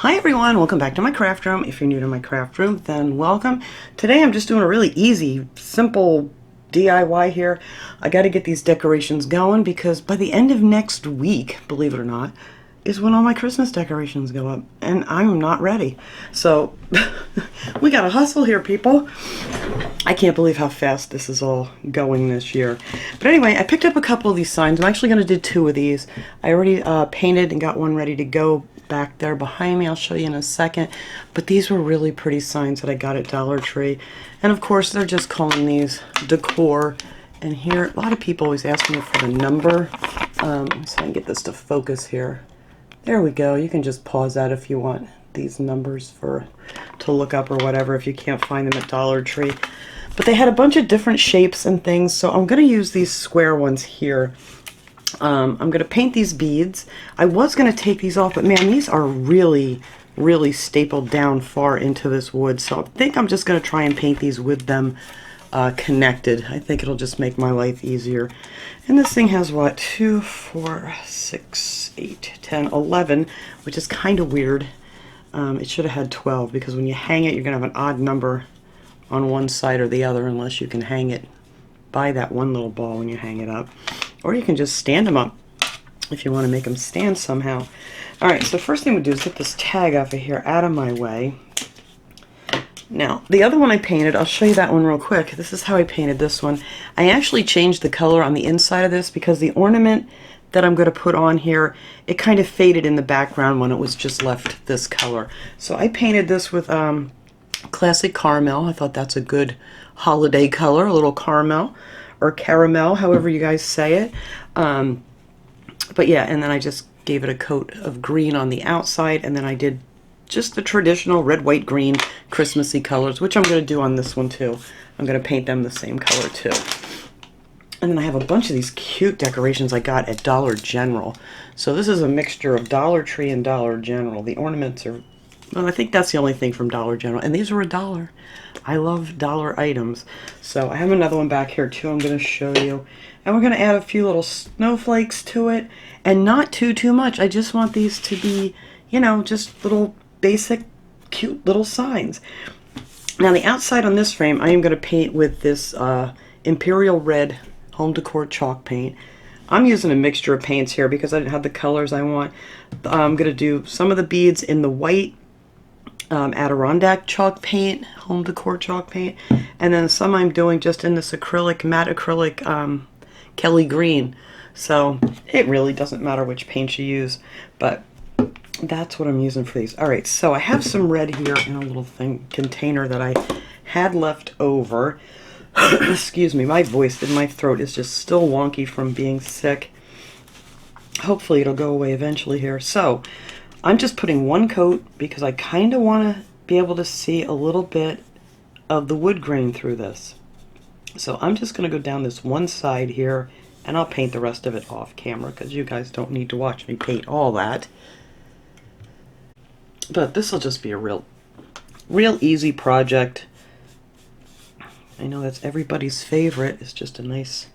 Hi everyone, welcome back to my craft room. If you're new to my craft room, then welcome. Today I'm just doing a really easy, simple DIY here. I got to get these decorations going because by the end of next week, believe it or not, is when all my Christmas decorations go up, and I'm not ready. So we gotta hustle here, people. I can't believe how fast this is all going this year. But anyway, I picked up a couple of these signs. I'm actually going to do two of these. I already painted and got one ready to go back there behind me. I'll show you in a second. But these were really pretty signs that I got at Dollar Tree. And of course, they're just calling these Decor. And here, a lot of people always ask me for the number. So I can get this to focus here. There we go. You can just pause that if you want these numbers to look up or whatever if you can't find them at Dollar Tree. But they had a bunch of different shapes and things, so I'm going to use these square ones here. I'm going to paint these beads. I was going to take these off, but man, these are really, really stapled down far into this wood, so I think I'm just going to try and paint these with them connected. I think it'll just make my life easier. And this thing has what, 2, 4, 6, 8, 10, 11, which is kind of weird. It should have had 12 because when you hang it, you're going to have an odd number on one side or the other unless you can hang it by that one little ball when you hang it up. Or you can just stand them up if you want to make them stand somehow. Alright, so first thing we do is get this tag off of here out of my way. Now, the other one I painted, I'll show you that one real quick. This is how I painted this one. I actually changed the color on the inside of this because the ornament that I'm going to put on here, it kind of faded in the background when it was just left this color. So I painted this with classic caramel. I thought that's a good holiday color, a little caramel or caramel, however you guys say it. But yeah, and then I just gave it a coat of green on the outside, and then I did just the traditional red, white, green Christmassy colors, which I'm going to do on this one too. I'm going to paint them the same color too. And then I have a bunch of these cute decorations I got at Dollar General. So this is a mixture of Dollar Tree and Dollar General. The ornaments are, well, I think that's the only thing from Dollar General. And these were $1. I love dollar items. So I have another one back here too I'm going to show you. And we're going to add a few little snowflakes to it. And not too much. I just want these to be, you know, just little basic cute little signs. Now the outside on this frame I am going to paint with this Imperial Red Home Decor chalk paint. I'm using a mixture of paints here because I didn't have the colors I want. I'm going to do some of the beads in the white Adirondack chalk paint, Home Decor chalk paint, and then some I'm doing just in this acrylic, matte acrylic Kelly green. So it really doesn't matter which paint you use, but that's what I'm using for these. Alright, so I have some red here in a little container that I had left over. Excuse me, my voice and my throat is just still wonky from being sick. Hopefully it'll go away eventually here. So I'm just putting one coat because I kind of want to be able to see a little bit of the wood grain through this. So I'm just going to go down this one side here, and I'll paint the rest of it off camera because you guys don't need to watch me paint all that. But this will just be a real easy project. I know that's everybody's favorite. It's just a nice,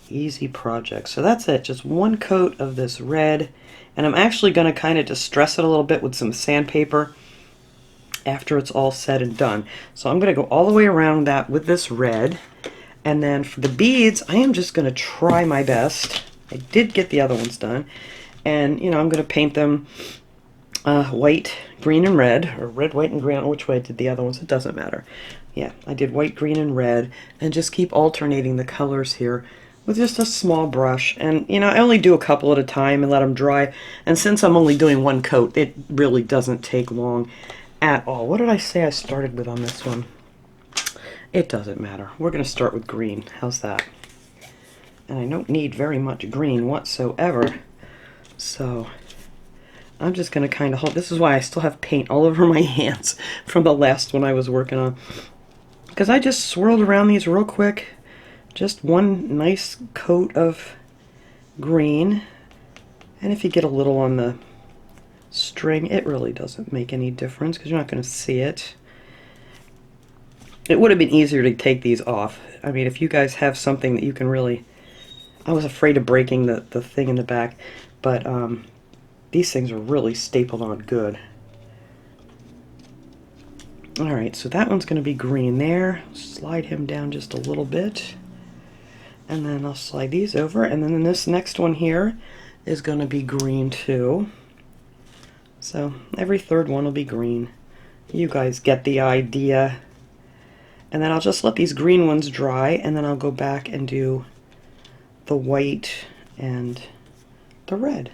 easy project. So that's it. Just one coat of this red. And I'm actually going to kind of distress it a little bit with some sandpaper after it's all said and done. So I'm going to go all the way around that with this red. And then for the beads, I am just going to try my best. I did get the other ones done. And, you know, I'm going to paint them white, green, and red, or red, white, and green. I don't know which way I did the other ones. It doesn't matter. Yeah, I did white, green, and red, and just keep alternating the colors here with just a small brush. And, you know, I only do a couple at a time and let them dry. And since I'm only doing one coat, it really doesn't take long at all. What did I say I started with on this one? It doesn't matter. We're going to start with green. How's that? And I don't need very much green whatsoever. So I'm just going to kind of hold. This is why I still have paint all over my hands from the last one I was working on. Because I just swirled around these real quick. Just one nice coat of green. And if you get a little on the string, it really doesn't make any difference because you're not going to see it. It would have been easier to take these off. I mean, if you guys have something that you can really... I was afraid of breaking the thing in the back, but these things are really stapled on good. All right, so that one's going to be green there. Slide him down just a little bit. And then I'll slide these over. And then this next one here is going to be green too. So every third one will be green. You guys get the idea. And then I'll just let these green ones dry, and then I'll go back and do the white and the red.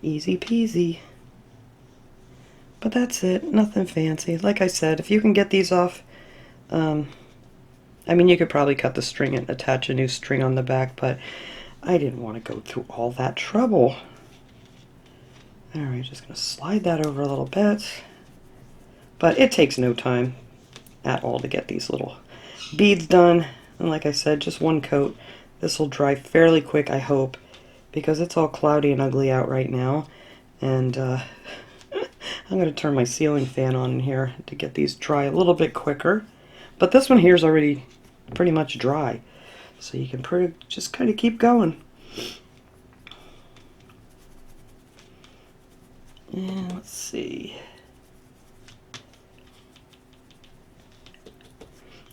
Easy peasy. But that's it, nothing fancy. Like I said, if you can get these off, I mean, you could probably cut the string and attach a new string on the back, but I didn't want to go through all that trouble. Alright, just going to slide that over a little bit. But it takes no time at all to get these little beads done. And like I said, just one coat. This will dry fairly quick, I hope, because it's all cloudy and ugly out right now. And I'm going to turn my ceiling fan on in here to get these dry a little bit quicker. But this one here is already pretty much dry. So you can just kind of keep going. And let's see.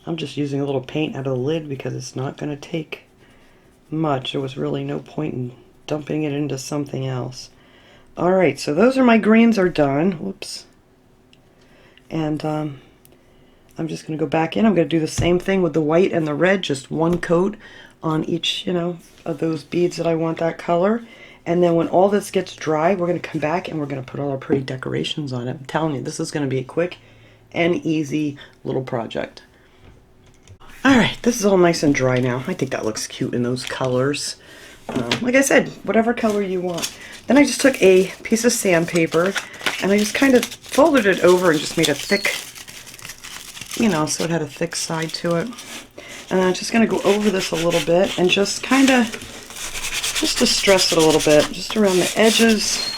I'm just using a little paint out of the lid because it's not going to take much. There was really no point in dumping it into something else. Alright, so those are my greens are done. Whoops. And I'm just going to go back in. I'm going to do the same thing with the white and the red, just one coat on each, of those beads that I want that color. And then when all this gets dry, we're going to come back and we're going to put all our pretty decorations on it. I'm telling you, this is going to be a quick and easy little project. Alright, this is all nice and dry now. I think that looks cute in those colors. Like I said, whatever color you want. Then I just took a piece of sandpaper and I just kind of folded it over and just made a thick, so it had a thick side to it. And I'm just going to go over this a little bit and just kind of, just distress it a little bit, just around the edges.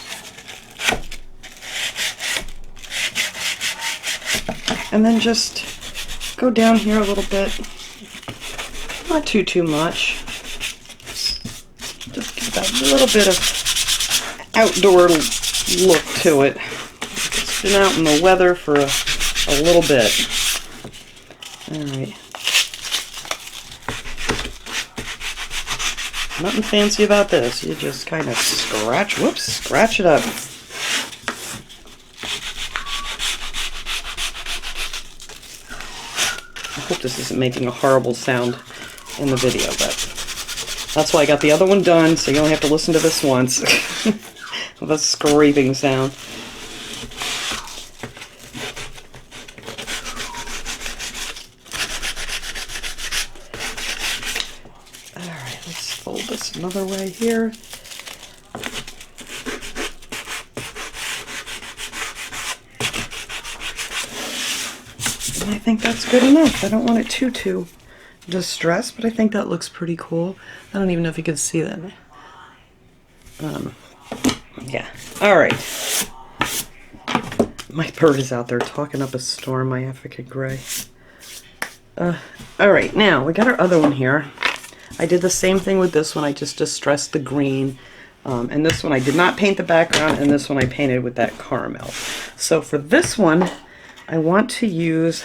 And then just go down here a little bit. Not too much. Just give that little bit of outdoor look to it. It's been out in the weather for a little bit. Alright. Nothing fancy about this. You just kind of scratch it up. I hope this isn't making a horrible sound in the video, but that's why I got the other one done, so you only have to listen to this once. With a scraping sound. Alright, let's fold this another way here. And I think that's good enough. I don't want it too distressed, but I think that looks pretty cool. I don't even know if you can see that. Yeah. Alright. My bird is out there talking up a storm, my African gray. Alright, now we got our other one here. I did the same thing with this one. I just distressed the green. And this one I did not paint the background, and this one I painted with that caramel. So for this one, I want to use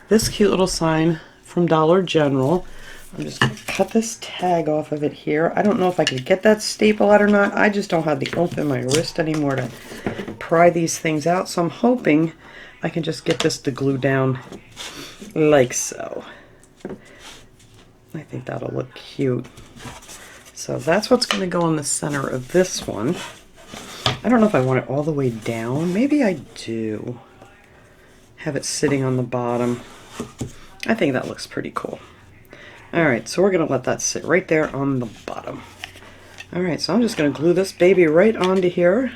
this cute little sign from Dollar General. I'm just going to cut this tag off of it here. I don't know if I can get that staple out or not. I just don't have the oomph in my wrist anymore to pry these things out. So I'm hoping I can just get this to glue down like so. I think that'll look cute. So that's what's going to go in the center of this one. I don't know if I want it all the way down. Maybe I do. Have it sitting on the bottom. I think that looks pretty cool. Alright, so we're going to let that sit right there on the bottom. Alright, so I'm just going to glue this baby right onto here.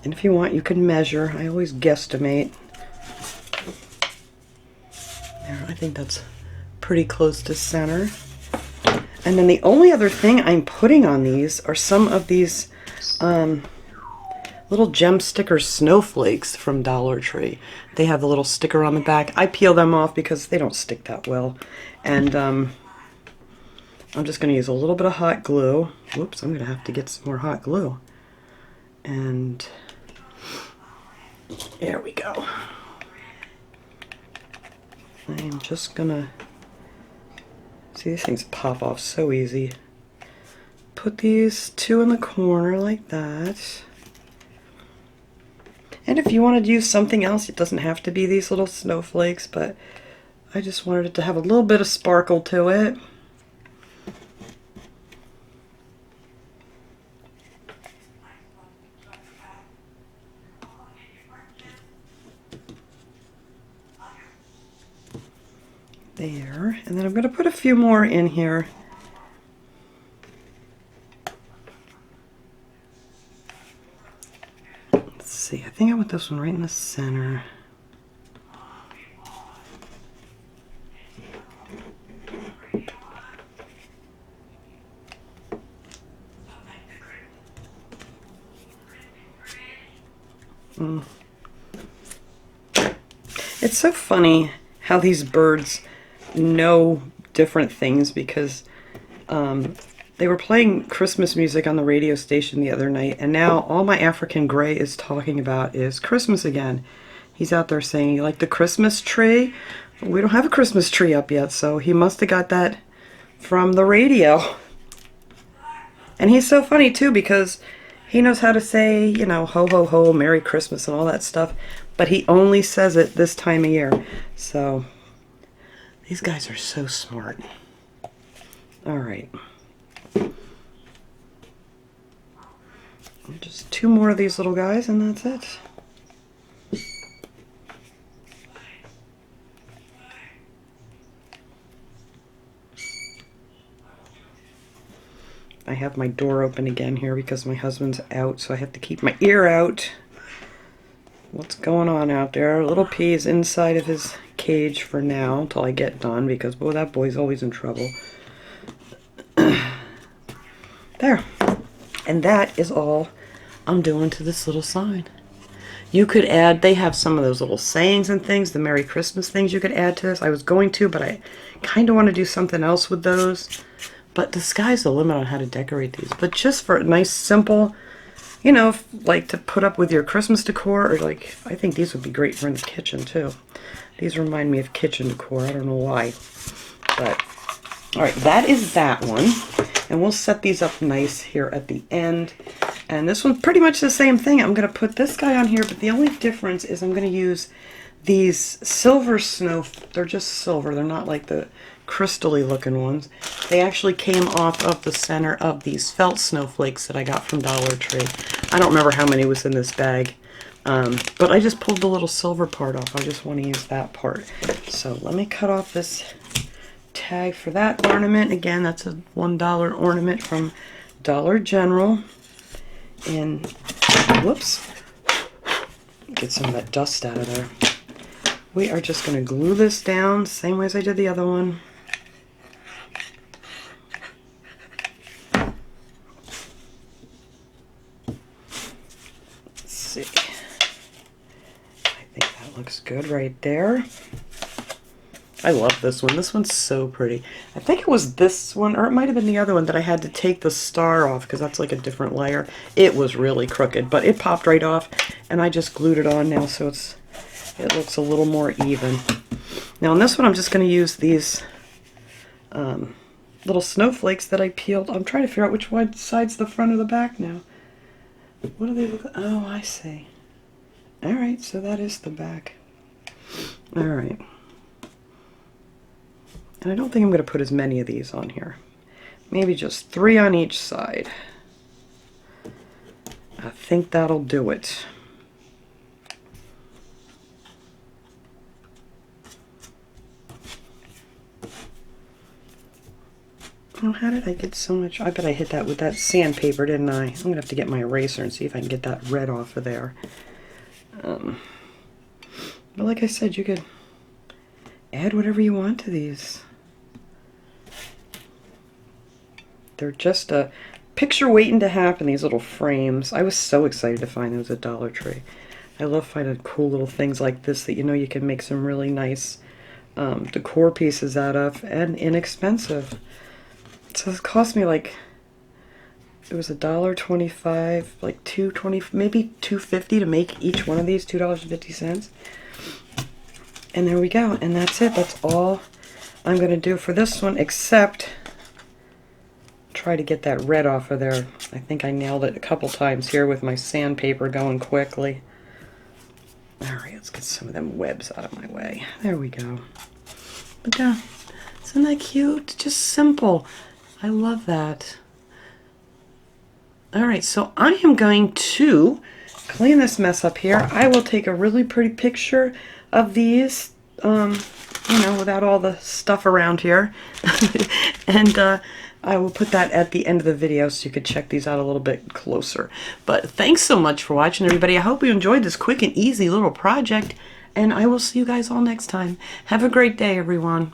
And if you want, you can measure. I always guesstimate. There, I think that's pretty close to center. And then the only other thing I'm putting on these are some of these little gem sticker snowflakes from Dollar Tree. They have the little sticker on the back. I peel them off because they don't stick that well. And I'm just going to use a little bit of hot glue. Whoops, I'm going to have to get some more hot glue. And there we go. I'm just gonna, see, these things pop off so easy. Put these two in the corner like that. And if you wanted to use something else, it doesn't have to be these little snowflakes, but I just wanted it to have a little bit of sparkle to it. There, and then I'm going to put a few more in here. Let's see, I think I want this one right in the center. It's so funny how these birds know different things, because they were playing Christmas music on the radio station the other night, and now all my African gray is talking about is Christmas again. He's out there saying, "You like the Christmas tree?" We don't have a Christmas tree up yet, so he must have got that from the radio. And he's so funny too, because he knows how to say, you know, ho ho ho, Merry Christmas and all that stuff, but he only says it this time of year. So these guys are so smart. All right. Just two more of these little guys and that's it. I have my door open again here because my husband's out, so I have to keep my ear out. What's going on out there? Little P is inside of his cage for now until I get done, because boy, that boy's always in trouble. There. And that is all I'm doing to this little sign. You could add, they have some of those little sayings and things, the Merry Christmas things you could add to this. I was going to, but I kind of want to do something else with those. But the sky's the limit on how to decorate these. But just for a nice, simple, you know, like to put up with your Christmas decor, or like, I think these would be great for in the kitchen too. These remind me of kitchen decor. I don't know why. But, all right, that is that one. And we'll set these up nice here at the end. And this one's pretty much the same thing. I'm going to put this guy on here, but the only difference is I'm going to use these silver snow. They're just silver. They're not like the crystally looking ones. They actually came off of the center of these felt snowflakes that I got from Dollar Tree. I don't remember how many was in this bag, but I just pulled the little silver part off. I just want to use that part. So let me cut off this tag for that ornament. Again, that's a $1 ornament from Dollar General. And whoops, get some of that dust out of there. We are just going to glue this down same way as I did the other one. Let's see. I think that looks good right there. I love this one. This one's so pretty. I think it was this one, or it might have been the other one, that I had to take the star off because that's like a different layer. It was really crooked, but it popped right off, and I just glued it on now so it looks a little more even. Now on this one, I'm just going to use these little snowflakes that I peeled. I'm trying to figure out which one side's the front or the back now. What do they look like? Oh, I see. All right, so that is the back. All right. And I don't think I'm going to put as many of these on here. Maybe just 3 on each side. I think that'll do it. Oh, how did I get so much? I bet I hit that with that sandpaper, didn't I? I'm going to have to get my eraser and see if I can get that red off of there. But like I said, you could add whatever you want to these. They're just a picture waiting to happen, these little frames. I was so excited to find those at Dollar Tree. I love finding cool little things like this that you know you can make some really nice decor pieces out of, and inexpensive. So it cost me like it was $1.25, like $2.20, maybe $2.50 to make each one of these, $2.50. And there we go, and that's it. That's all I'm going to do for this one, except try to get that red off of there. I think I nailed it a couple times here with my sandpaper going quickly. Alright, let's get some of them webs out of my way. There we go. But isn't that cute? Just simple. I love that. Alright, so I am going to clean this mess up here. I will take a really pretty picture of these, you know, without all the stuff around here. And I will put that at the end of the video so you could check these out a little bit closer. But thanks so much for watching, everybody. I hope you enjoyed this quick and easy little project, and I will see you guys all next time. Have a great day, everyone.